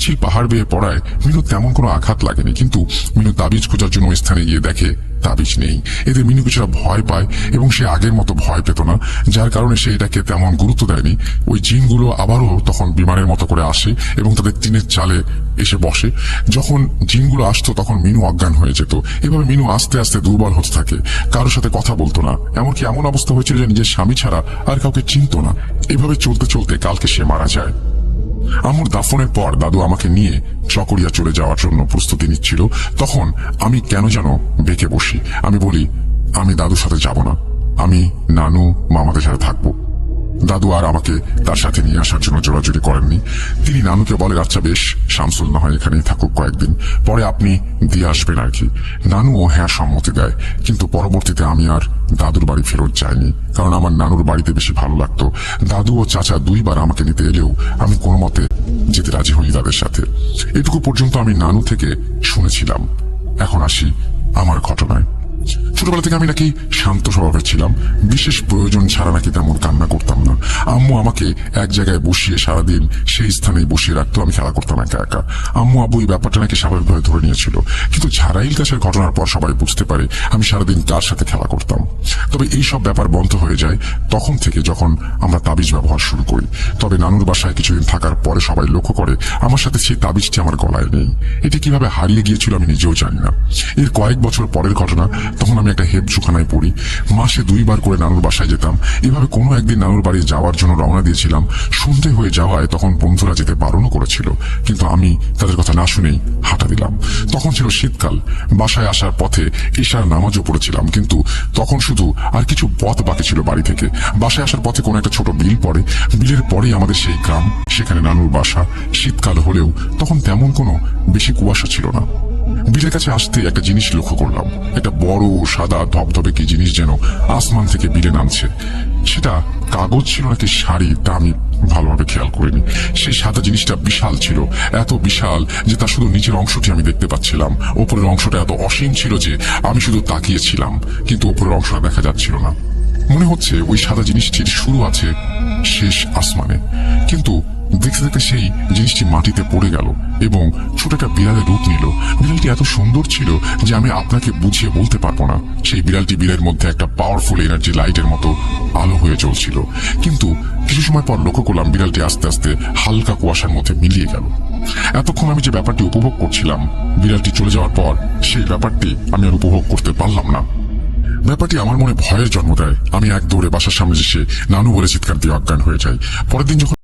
পিচ্ছিল পাহাড় বেয়ে পড়ায় মিনু তেমন কোনো আঘাত লাগেনি, কিন্তু মিনু তাবিজ খোঁজার জন্য ওই স্থানে গিয়ে দেখে তাবিজ নেই। এতে মিনু কিছুটা ভয় পায় এবং সে আগের মতো ভয় পেত না, যার কারণে সে এটাকে তেমন গুরুত্ব দেয়নি। ওই জিনগুলো আবারও তখন বিমানের মতো করে আসে এবং তাদের টিনের চালে এসে বসে। যখন জিনগুলো আসতো তখন মিনু অজ্ঞান হয়ে যেত। এভাবে মিনু আস্তে আস্তে দুর্বল হতে থাকে, কারোর সাথে কথা বলতো না, এমনকি এমন অবস্থা হয়েছিল যে নিজের স্বামী ছাড়া আর কাউকে চিনত না। এভাবে চলতে চলতে কালকে সে মারা যায়। আম্মুর দাফনের পর দাদু আমাকে নিয়ে চকরিয়া চলে যাওয়ার জন্য প্রস্তুতি নিচ্ছিল। তখন আমি কেন যেন বেঁকে বসি। আমি বলি, আমি দাদুর সাথে যাব না, আমি নানু মামাদের সাথে থাকবো। দাদু আর আমাকে তার সাথে নিয়ে আসার জন্য জোরাজুরি করেননি। তিনি নানুকে বলেন, আচ্ছা বেশ, শামসুল না হয় এখানেই থাকুক কয়েকদিন, পরে আপনি দিয়ে আসবেন আর কি। নানুও হ্যাঁ সম্মতি দেয়, কিন্তু পরবর্তীতে আমি আর দাদুর বাড়ি ফেরত যাইনি, কারণ আমার নানুর বাড়িতে বেশি ভালো লাগতো। দাদু ও চাচা দুইবার আমাকে নিতে এলেও আমি কোনো মতে যেতে রাজি হইনি তাদের সাথে। এটুকু পর্যন্ত আমি নানু থেকে শুনেছিলাম। এখন আসি আমার ঘটনায়। ছোটবেলা থেকে আমি নাকি শান্ত স্বভাবের ছিলাম, বিশেষ প্রয়োজন ছাড়া নাকি তেমন কান্না করতাম না। আম্মু আমাকে এক জায়গায় বসিয়ে সারাদিন সেই স্থানেই বসিয়ে রাখতো, আমি খেলা করতাম একা একা। আম্মু আব্বু এই ব্যাপারটা নাকি স্বাভাবিকভাবে ধরে নিয়েছিল, কিন্তু ঝাড়াইল গাছের ঘটনার পর সবাই বুঝতে পারে আমি সারাদিন কার সাথে খেলা করতাম। তবে এই সব ব্যাপার বন্ধ হয়ে যায় তখন থেকে, যখন আমরা তাবিজ ব্যবহার শুরু করি। তবে নানুর বাসায় কিছুদিন থাকার পরে সবাই লক্ষ্য করে আমার সাথে সেই তাবিজটি আমার গলায় নেই। এটি কিভাবে হারিয়ে গিয়েছিল আমি নিজেও জানি না। এর কয়েক বছর পরের ঘটনা, তখন আমি একটা হেফজুখানায় পড়ি। মাসে 2 বার করে নানুর বাসায় যেতাম। এভাবে কোনো একদিন নানুর বাড়ি যাওয়ার জন্য রওনা দিয়েছিলাম। সন্ধে হয়ে যাওয়ায় তখন বন্ধুরা যেতে বারণও করেছিল, কিন্তু আমি তাদের কথা না শুনেই হাঁটা দিলাম। তখন ছিল শীতকাল। বাসায় আসার পথে ঈশার নামাজও পড়েছিলাম, কিন্তু তখন শুধু আর কিছু পথ বাকি ছিল বাড়ি থেকে। বাসায় আসার পথে কোনো একটা ছোট বিল পড়ে। বিলের পরেই আমাদের সেই গ্রাম, সেখানে নানুর বাসা। শীতকাল হলেও তখন তেমন কোনো বেশি কুয়াশা ছিল না। বিলের কাছে আসতে একটা জিনিস লক্ষ্য করলাম। একটা বড় সাদা ধবধবে কি জিনিস যেন আসমান থেকে বিলে নামছে। সেটা কাগজ ছিল নাকি শাড়ি তা আমি ভালোভাবে খেয়াল করিনি। সেই সাদা জিনিসটা বিশাল ছিল, এত বিশাল যে তার শুধু নিচের অংশটি আমি দেখতে পাচ্ছিলাম। ওপরের অংশটা এত অসীম ছিল যে আমি শুধু তাকিয়েছিলাম, কিন্তু ওপরের অংশটা দেখা যাচ্ছিল না। মনে হচ্ছে ওই সাদা জিনিসটির শুরু আছে শেষ আসমানে। কিন্তু দেখতে দেখতে সেই জিনিসটি মাটিতে পড়ে গেল এবং ছোট একটা বিড়ালের রূপ নিল। বিড়ালটি এত সুন্দর ছিল যে আমি আপনাকে বুঝিয়ে বলতে পারবো না। সেই বিড়ালটি বিলের মধ্যে একটা পাওয়ারফুল এনার্জি লাইটের মতো আলো হয়ে জ্বলছিল। কিন্তু কিছু সময় পর লক্ষ্য করলাম বিড়ালটি আস্তে আস্তে হালকা কুয়াশার মধ্যে মিলিয়ে গেল। এতক্ষণ আমি যে ব্যাপারটি উপভোগ করছিলাম, বিড়ালটি চলে যাওয়ার পর সেই ব্যাপারটি আমি আর উপভোগ করতে পারলাম না। ব্যাপারটি আমার মনে ভয়ের জন্ম দেয়। আমি এক দৌড়ে বাসার সামনে এসে নানু বলে চিৎকার দিয়ে অজ্ঞান হয়ে যাই। পরের দিন যখন